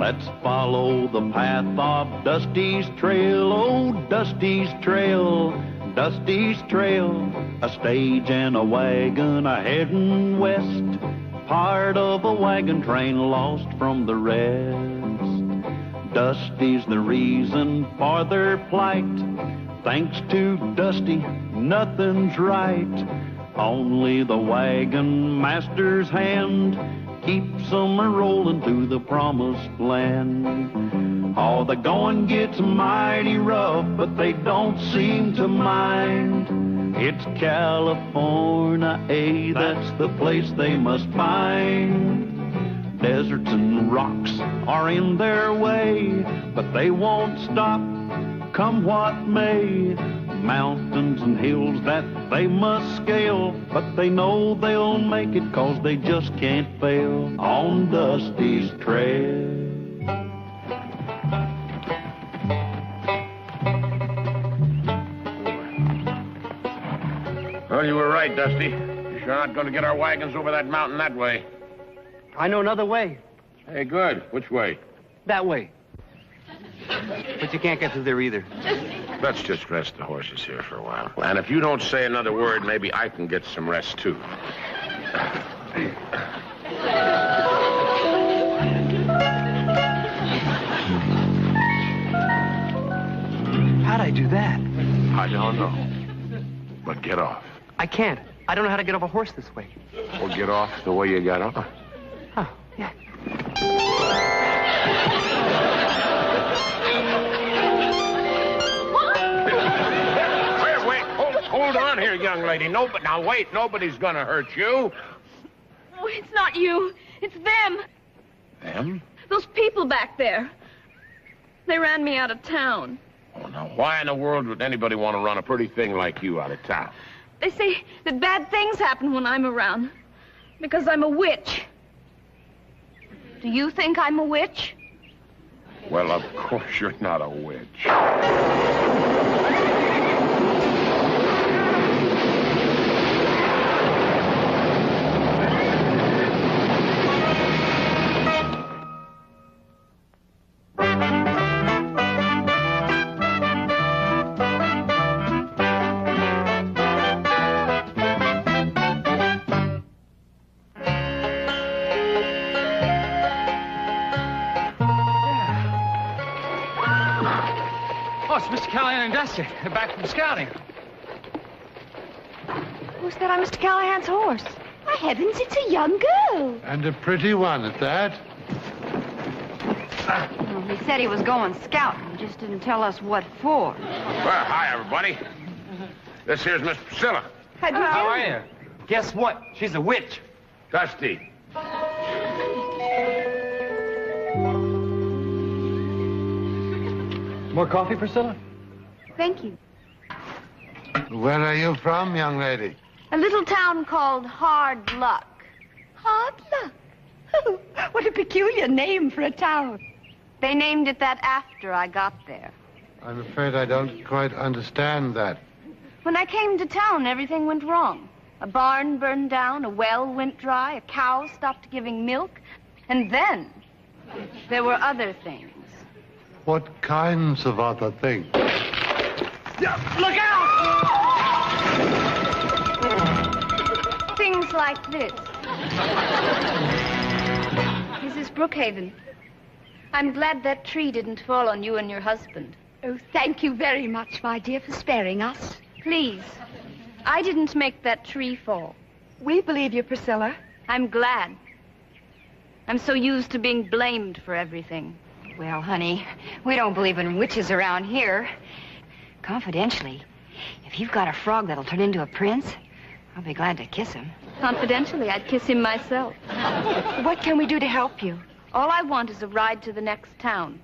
Let's follow the path of Dusty's trail, oh, Dusty's trail, Dusty's trail. A stage and a wagon a-heading west, part of a wagon train lost from the rest. Dusty's the reason for their plight. Thanks to Dusty, nothing's right. Only the wagon master's hand keeps them a-rolling to the promised land. Oh, the going gets mighty rough, but they don't seem to mind. It's California, that's the place they must find. Deserts and rocks are in their way, but they won't stop, come what may. Mountains and hills that they must scale, but they know they'll make it 'cause they just can't fail on Dusty's trail. Well, you were right, Dusty. You're sure not going to get our wagons over that mountain that way. I know another way. Hey, good. Which way? That way. But you can't get through there either. Let's just rest the horses here for a while. And if you don't say another word, maybe I can get some rest, too. How'd I do that? I don't know. But get off. I can't. I don't know how to get off a horse this way. Or get off the way you got on. Oh, yeah. Hold on here, young lady. Now wait, nobody's gonna hurt you. Oh, it's not you. It's them. Them? Those people back there. They ran me out of town. Oh, now why in the world would anybody want to run a pretty thing like you out of town? They say that bad things happen when I'm around. Because I'm a witch. Do you think I'm a witch? Well, of course you're not a witch. Mr. Callahan and Dusty. They're back from scouting. Who's that on Mr. Callahan's horse? My heavens, it's a young girl. And a pretty one at that. Well, he said he was going scouting. He just didn't tell us what for. Well, hi, everybody. This here's Miss Priscilla. How are you? Guess what? She's a witch. Dusty. More coffee, Priscilla? Thank you. Where are you from, young lady? A little town called Hard Luck. Hard Luck? What a peculiar name for a town. They named it that after I got there. I'm afraid I don't quite understand that. When I came to town, everything went wrong. A barn burned down, a well went dry, a cow stopped giving milk, and then there were other things. What kinds of other things? Look out! Things like this. Mrs. Brookhaven, I'm glad that tree didn't fall on you and your husband. Oh, thank you very much, my dear, for sparing us. Please, I didn't make that tree fall. We believe you, Priscilla. I'm glad. I'm so used to being blamed for everything. Well, honey, we don't believe in witches around here. Confidentially, if you've got a frog that'll turn into a prince, I'll be glad to kiss him. Confidentially, I'd kiss him myself. What can we do to help you? All I want is a ride to the next town,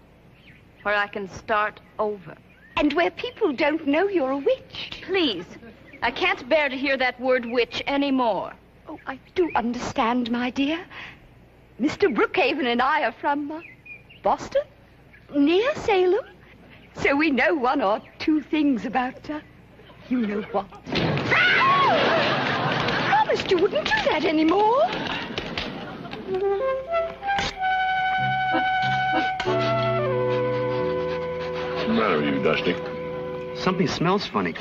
where I can start over. And where people don't know you're a witch. Please, I can't bear to hear that word witch anymore. Oh, I do understand, my dear. Mr. Brookhaven and I are from Boston, near Salem. So we know one or two things about, you know what. I promised you wouldn't do that anymore. matter with you, Dusty? Something smells funny.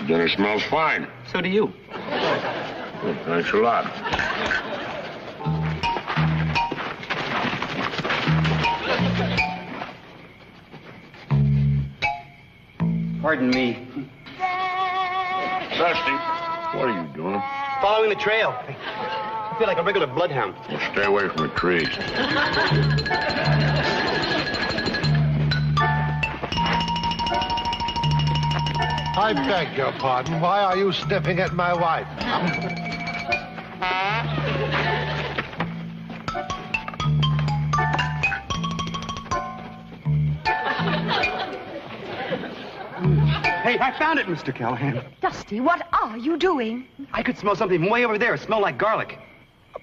Dinner smells fine. So do you. Well, thanks a lot. Pardon me. Dusty, what are you doing? Following the trail. I feel like a regular bloodhound. Well, stay away from the trees. I beg your pardon. Why are you sniffing at my wife? Hey, I found it, Mr. Callahan. Dusty, what are you doing? I could smell something from way over there. It smelled like garlic.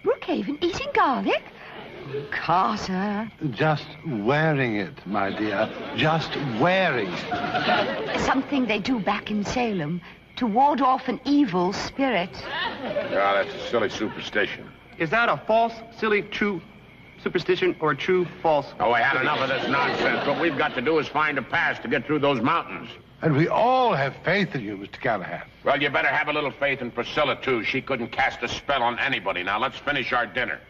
Brookhaven eating garlic? Carter. Just wearing it, my dear. Just wearing it. Something they do back in Salem to ward off an evil spirit. Yeah, that's a silly superstition. Is that a false, silly, true superstition or a true, false? Oh, I had enough of this nonsense. What we've got to do is find a pass to get through those mountains. And we all have faith in you, Mr. Callahan. Well, you better have a little faith in Priscilla, too. She couldn't cast a spell on anybody. Now, let's finish our dinner.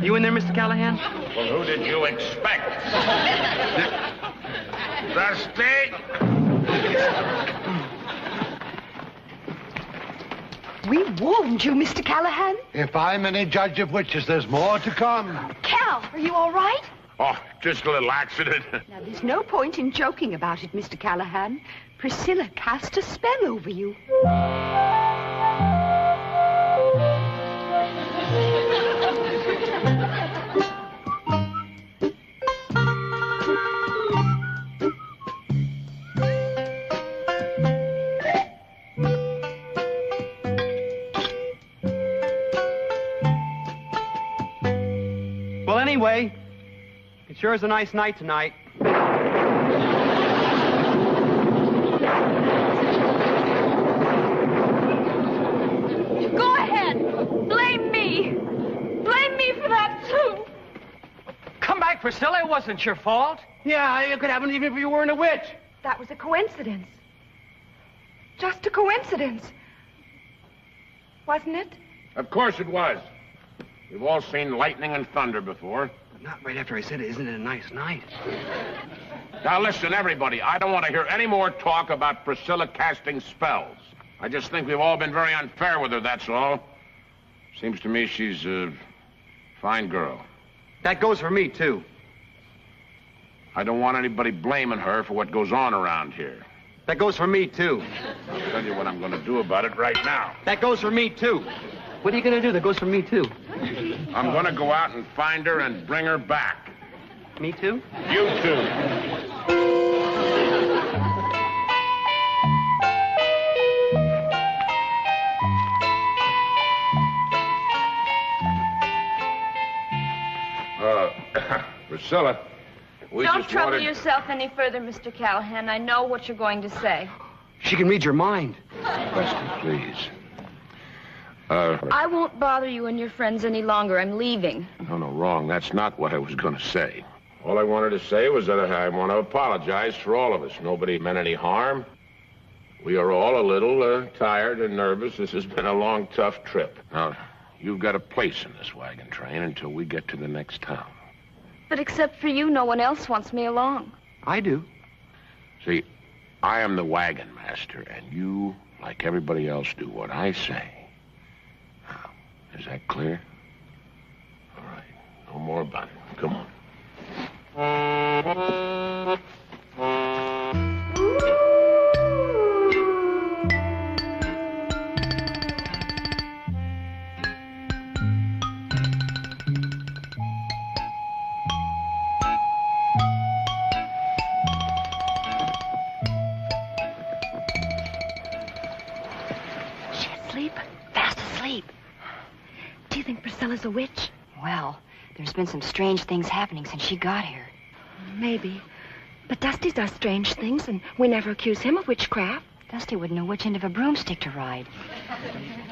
You in there, Mr. Callahan? Well, who did you expect? Dusty? We warned you, Mr. Callahan. If I'm any judge of witches, there's more to come. Cal, are you all right? Oh, just a little accident. Now, there's no point in joking about it, Mr. Callahan. Priscilla cast a spell over you. Well, anyway, it sure is a nice night tonight. Go ahead. Blame me. Blame me for that, too. Come back, Priscilla. It wasn't your fault. Yeah, it could happen even if you weren't a witch. That was a coincidence. Just a coincidence. Wasn't it? Of course it was. We've all seen lightning and thunder before. But not right after I said, isn't it a nice night? Now, listen, everybody. I don't want to hear any more talk about Priscilla casting spells. I just think we've all been very unfair with her, that's all. Seems to me she's a fine girl. That goes for me, too. I don't want anybody blaming her for what goes on around here. That goes for me, too. I'll tell you what I'm going to do about it right now. That goes for me, too. What are you going to do? That goes for me, too. I'm going to go out and find her and bring her back. Me, too? You too. Priscilla, we Don't just trouble wanted... yourself any further, Mr. Callahan. I know what you're going to say. She can read your mind. Dusty, please. I won't bother you and your friends any longer. I'm leaving. No, wrong. That's not what I was going to say. All I wanted to say was that I want to apologize for all of us. Nobody meant any harm. We are all a little tired and nervous. This has been a long, tough trip. Now, you've got a place in this wagon train until we get to the next town. But except for you, no one else wants me along. I do. See, I am the wagon master, and you, like everybody else, do what I say. Now, is that clear? All right. No more about it. Come on. Priscilla's a witch? Well, there's been some strange things happening since she got here. Maybe. But Dusty does strange things, and we never accuse him of witchcraft. Dusty wouldn't know which end of a broomstick to ride.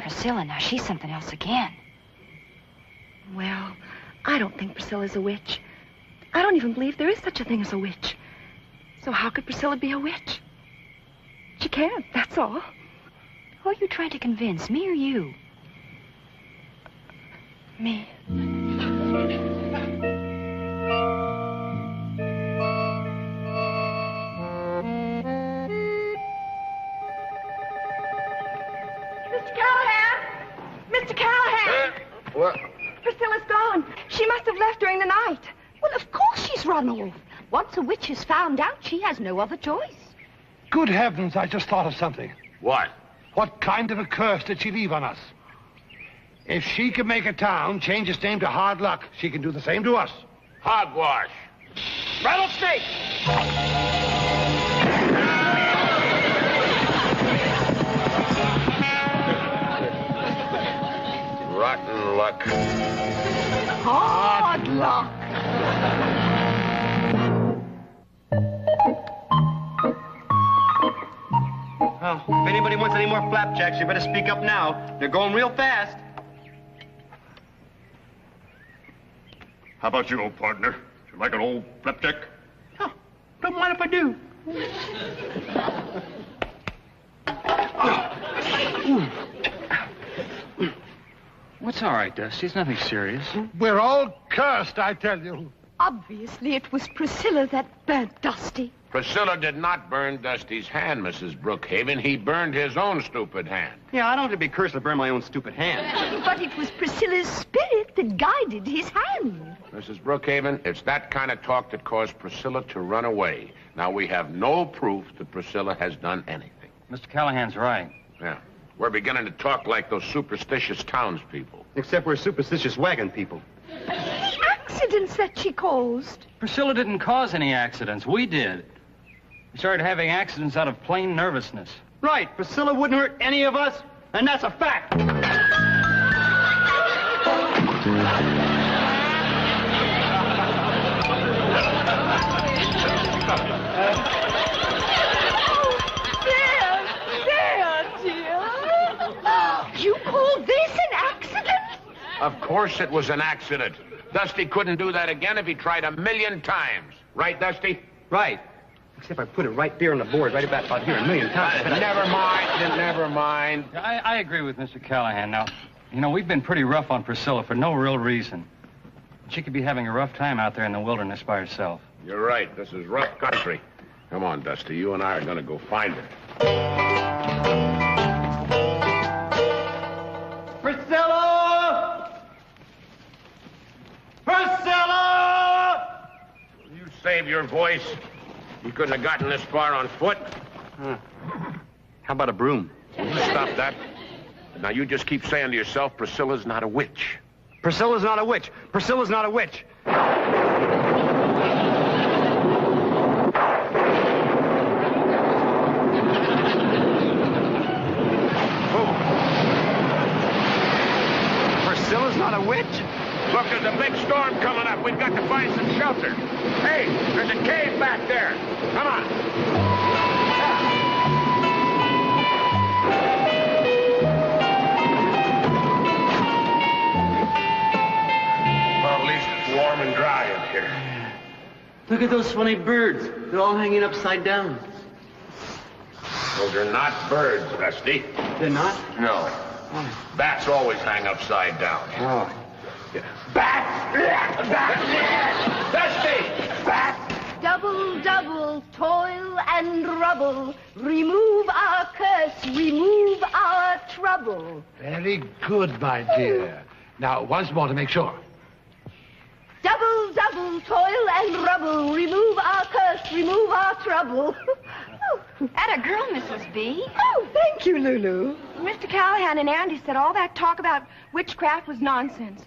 Priscilla, now she's something else again. Well, I don't think Priscilla's a witch. I don't even believe there is such a thing as a witch. So how could Priscilla be a witch? She can't, that's all. Who are you trying to convince, me or you? Me. Mr. Callahan! Mr. Callahan! What? Priscilla's gone. She must have left during the night. Well, of course she's run off. Once a witch is found out, she has no other choice. Good heavens, I just thought of something. What? What kind of a curse did she leave on us? If she could make a town change its name to Hard Luck, she can do the same to us. Hogwash. Rattlesnake! Rotten luck. Hard luck. Oh, if anybody wants any more flapjacks, you better speak up now. They're going real fast. How about you, old partner? You like an old flapjack? Oh, don't mind if I do. What's all right, Dusty? It's nothing serious. We're all cursed, I tell you. Obviously, it was Priscilla that burnt Dusty. Priscilla did not burn Dusty's hand, Mrs. Brookhaven. He burned his own stupid hand. Yeah, I don't have to be cursed to burn my own stupid hand. But it was Priscilla's spirit that guided his hand. Mrs. Brookhaven, it's that kind of talk that caused Priscilla to run away. Now, we have no proof that Priscilla has done anything. Mr. Callahan's right. Yeah. We're beginning to talk like those superstitious townspeople. Except we're superstitious wagon people. The accidents that she caused. Priscilla didn't cause any accidents. We did. We started having accidents out of plain nervousness. Right, Priscilla wouldn't hurt any of us, and that's a fact. You call this an accident? Of course it was an accident. Dusty couldn't do that again if he tried 1,000,000 times. Right, Dusty? Right. Except I put it right there on the board, right about here, 1,000,000 times. Never mind, never mind. I agree with Mr. Callahan. Now, you know, we've been pretty rough on Priscilla for no real reason. She could be having a rough time out there in the wilderness by herself. You're right. This is rough country. Come on, Dusty. You and I are going to go find her. Priscilla! Priscilla! Will you save your voice? You couldn't have gotten this far on foot. How about a broom? Will you stop that? Now, you just keep saying to yourself, Priscilla's not a witch. Priscilla's not a witch. Priscilla's not a witch. Priscilla's not a witch? Look, there's a big storm coming up. We've got to find some shelter. Hey, there's a cave back there. Come on. Well, at least it's warm and dry up here. Look at those funny birds. They're all hanging upside down. Those are not birds, Dusty. They're not? No. Bats always hang upside down. Oh. Bats! Bats! Dusty! Bats! Double, double, toil and rubble. Remove our curse, remove our trouble. Very good, my dear. Now, once more to make sure. Double, double, toil and rubble. Remove our curse, remove our trouble. Atta girl, Mrs. B. Oh, thank you, Lulu. Mr. Callahan and Andy said all that talk about witchcraft was nonsense.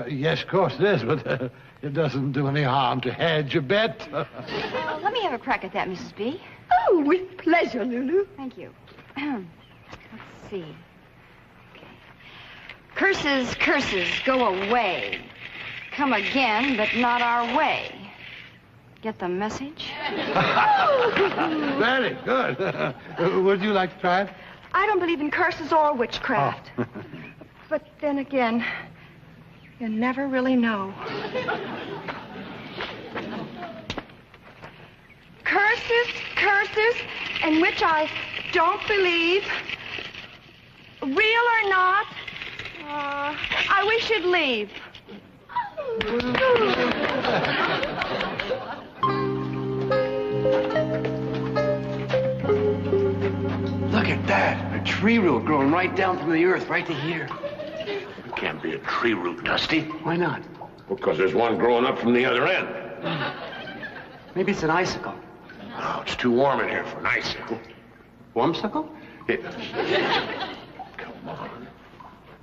Yes, of course it is, but it doesn't do any harm to hedge a bet. Let me have a crack at that, Mrs. B. Oh, with pleasure, Lulu. Thank you. Let's see. Okay. Curses, curses, go away. Come again, but not our way. Get the message? Very good. Would you like to try it? I don't believe in curses or witchcraft. Oh. But then again, you never really know. Curses, in which I don't believe, real or not, I wish you'd leave. Look at that. A tree root growing right down from the earth, right to here. It can't be a tree root, Dusty. Why not? Because there's one growing up from the other end. Maybe it's an icicle. Oh, it's too warm in here for an icicle. Wormsicle? Come on.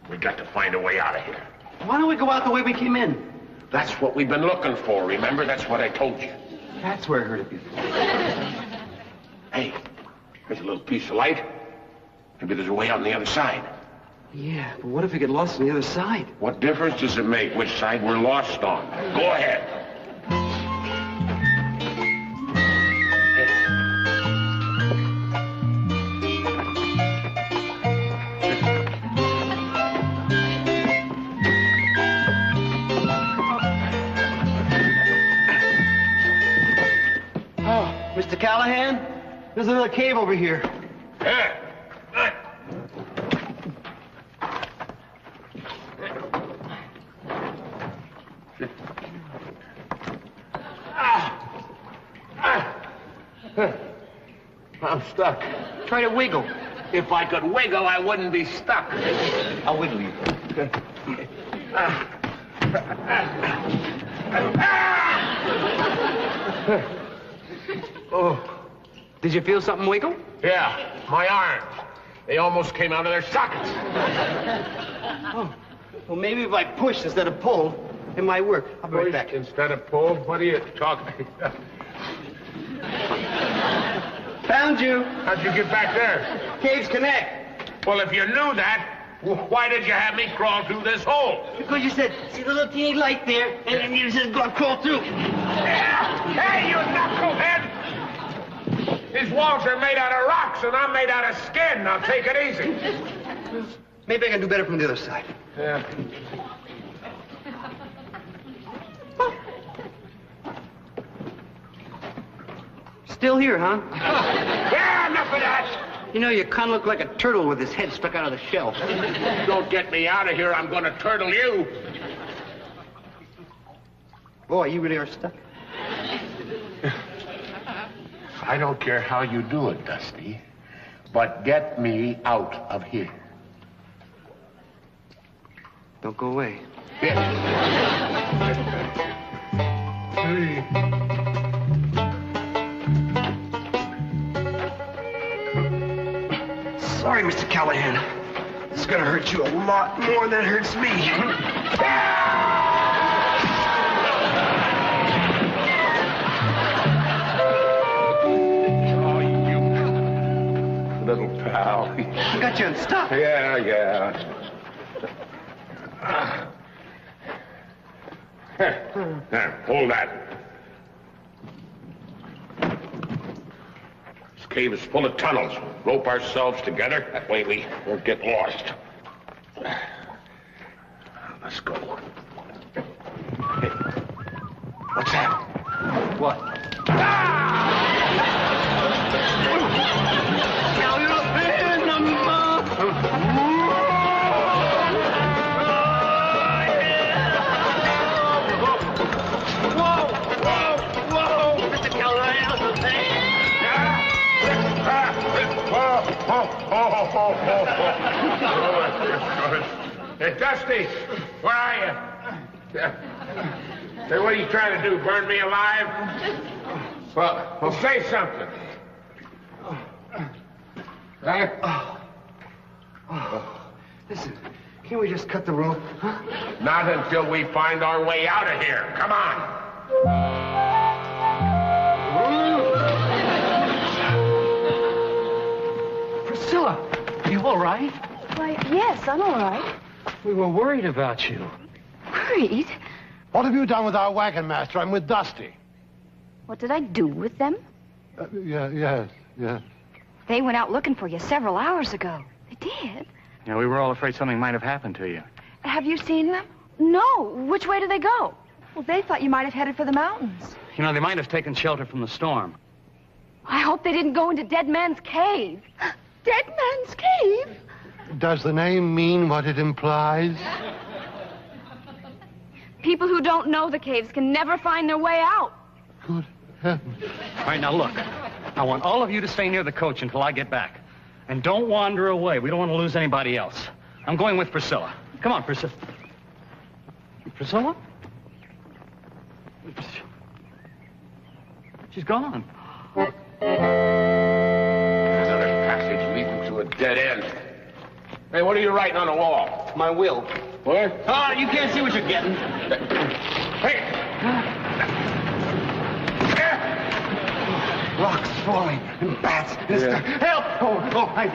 We got to find a way out of here. Why don't we go out the way we came in? That's what we've been looking for, remember? That's what I told you. That's where I heard it before. Hey, there's a little piece of light. Maybe there's a way out on the other side. Yeah, but what if we get lost on the other side? What difference does it make which side we're lost on? Go ahead. Mr. Callahan, there's another cave over here. Yeah. I'm stuck. Try to wiggle. If I could wiggle, I wouldn't be stuck. I'll wiggle you. Oh. Did you feel something wiggle? Yeah, my arms. They almost came out of their sockets. Oh. Well, maybe if I push instead of pull, it might work. I'll be right back. Instead of pull, what are you talking about? Found you. How'd you get back there? Caves connect. Well, if you knew that, why did you have me crawl through this hole? Because you said, see the little teeny light there, and you said, go crawl through. Hey, you knucklehead! These walls are made out of rocks, and I'm made out of skin. Now, take it easy. Maybe I can do better from the other side. Yeah. Still here, huh? Yeah, enough of that! You know, you kind of look like a turtle with his head stuck out of the shell. Don't get me out of here. I'm going to turtle you. Boy, you really are stuck. I don't care how you do it, Dusty, but get me out of here. Don't go away. Sorry, Mr. Callahan. This is gonna hurt you a lot more than it hurts me. Oh, you little pal. I got you unstuck. Yeah. There, hold that. This cave is full of tunnels. Rope ourselves together. That way we won't get lost. Let's go. Hey, what's that? What? Hey, Dusty, where are you? Say, what are you trying to do, burn me alive? Well, say something. Listen, can't we just cut the rope? Huh? Not until we find our way out of here. Come on. Priscilla, you all right? Why, yes, I'm all right. We were worried about you. Worried? What have you done with our wagon master? I'm with Dusty. What did I do with them? Yes. They went out looking for you several hours ago. They did? Yeah, we were all afraid something might have happened to you. Have you seen them? No. Which way did they go? Well, they thought you might have headed for the mountains. You know, they might have taken shelter from the storm. I hope they didn't go into Dead Man's Cave. Dead Man's Cave? Does the name mean what it implies? People who don't know the caves can never find their way out. Good heavens. All right, now look. I want all of you to stay near the coach until I get back. And don't wander away. We don't want to lose anybody else. I'm going with Priscilla. Come on, Priscilla. Priscilla? She's gone. Another passage leading to a dead end. Hey, what are you writing on the wall? My will. What? Oh, you can't see what you're getting. Hey! Rocks falling and bats. Yeah. Help! Help! Help!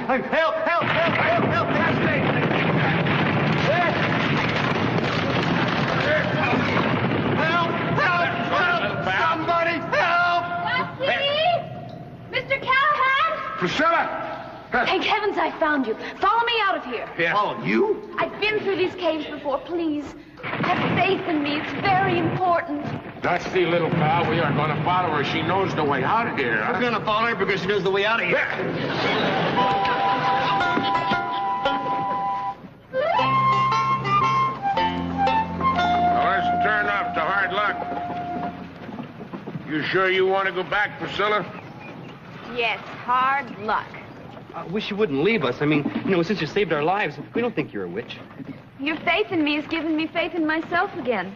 Somebody help! Betsy! Mr. Callahan! Priscilla! Thank heavens I found you. Follow me out of here. Yeah. Oh, you? I've been through these caves before. Please, have faith in me. It's very important. Dusty little pal, we are going to follow her. She knows the way out of here. We're gonna follow her because she knows the way out of here. Well, let's turn off to hard luck. You sure you want to go back, Priscilla? Yes, hard luck. I wish you wouldn't leave us. I mean, since you saved our lives, we don't think you're a witch. Your faith in me has given me faith in myself again.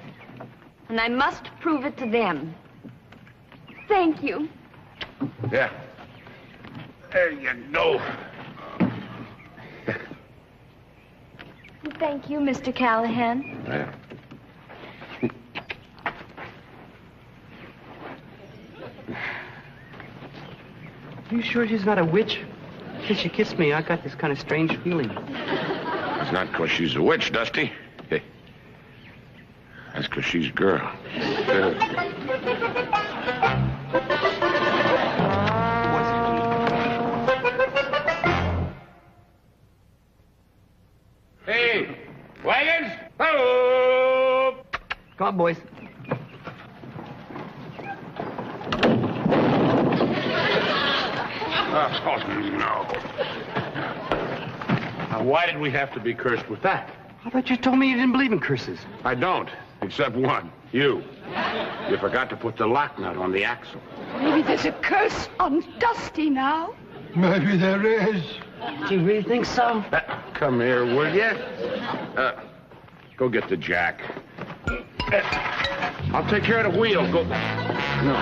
And I must prove it to them. Thank you. Yeah. There you go. Thank you, Mr. Callahan. Yeah. You sure she's not a witch? Since she kissed me, I got this kind of strange feeling. It's not because she's a witch, Dusty. Hey. That's because she's a girl. Hey, wagons! Hello! Come on, boys. Oh, no. Now, why did we have to be cursed with that? I thought you told me you didn't believe in curses. I don't, except one. You. You forgot to put the lock nut on the axle. Maybe there's a curse on Dusty now. Maybe there is. Do you really think so? Come here, will you? Go get the jack. I'll take care of the wheel. Go. No.